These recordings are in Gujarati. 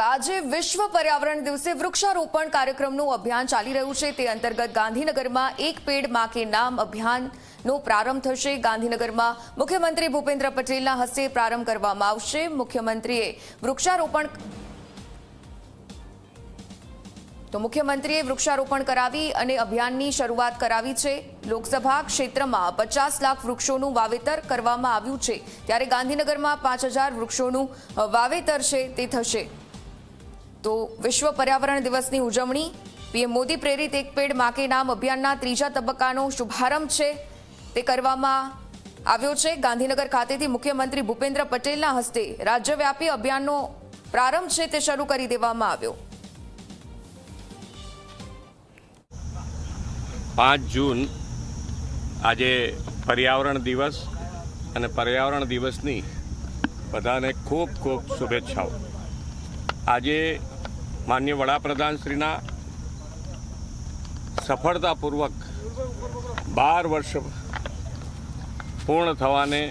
આજે વિશ્વ પર્યાવરણ દિવસે વૃક્ષારોપણ કાર્યક્રમનું અભિયાન ચાલી રહ્યું છે। તે અંતર્ગત ગાંધીનગરમાં એક પેડ માં કે નામ અભિયાનનો પ્રારંભ થશે। ગાંધીનગરમાં મુખ્યમંત્રી ભૂપેન્દ્ર પટેલના હસ્તે પ્રારંભ કરવામાં આવશે। મુખ્યમંત્રીએ વૃક્ષારોપણ કરાવી અને અભિયાનની શરૂઆત કરાવી છે। લોકસભા ક્ષેત્રમાં 50 લાખ વૃક્ષોનું વાવેતર કરવામાં આવ્યું છે, ત્યારે ગાંધીનગરમાં 5000 વૃક્ષોનું વાવેતર છે તે થશે। તો વિશ્વ પર્યાવરણ દિવસની ઉજવણી પીએમ મોદી પ્રેરિત એક પેડ માં કે નામ અભિયાનના ત્રીજા તબક્કાનો શુભારંભ છે તે કરવામાં આવ્યો છે। ગાંધીનગર ખાતેથી મુખ્યમંત્રી ભૂપેન્દ્ર પટેલના હસ્તે રાજ્યવ્યાપી અભિયાનનો પ્રારંભ છે તે શરૂ કરી દેવામાં આવ્યો। 5 જૂન આજે પર્યાવરણ દિવસ અને પર્યાવરણ દિવસની બધાને ખૂબ ખૂબ શુભેચ્છાઓ। આજે માનનીય વડાપ્રધાનશ્રીના સફળતાપૂર્વક 12 વર્ષ પૂર્ણ થવાને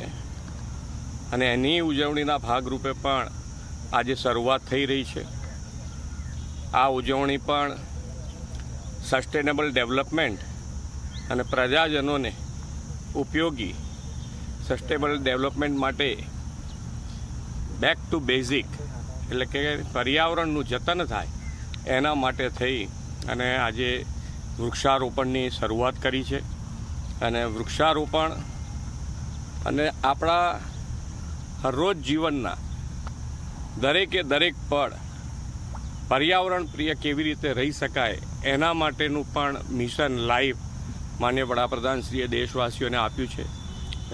અને એની ઉજવણીના ભાગરૂપે પણ આજે શરૂઆત થઈ રહી છે। આ ઉજવણી પણ સસ્ટેનેબલ ડેવલપમેન્ટ અને પ્રજાજનોને ઉપયોગી સસ્ટેનેબલ ડેવલપમેન્ટ માટે બેક ટુ બેઝિક એટલે કે પર્યાવરણનું જતન થાય એના માટે થઈ અને આજે વૃક્ષારોપણની શરૂઆત કરી છે। અને વૃક્ષારોપણ અને આપણા હરરોજ જીવનના દરેકે દરેક પળ પર્યાવરણ પ્રિય કેવી રીતે રહી શકાય એના માટેનું પણ મિશન લાઈફ માનનીય વડાપ્રધાનશ્રીએ દેશવાસીઓને આપ્યું છે।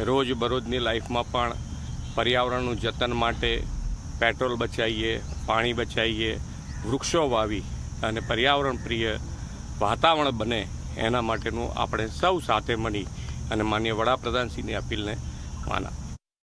રોજબરોજની લાઈફમાં પણ પર્યાવરણનું જતન માટે પેટ્રોલ બચાવીએ, પાણી બચાવીએ, વૃક્ષો વાવી અને પર્યાવરણ પ્રિય વાતાવરણ બને એના માટેનું આપણે સૌ સાથે મળી અને માનનીય વડાપ્રધાનશ્રીની અપીલને માન આપીએ।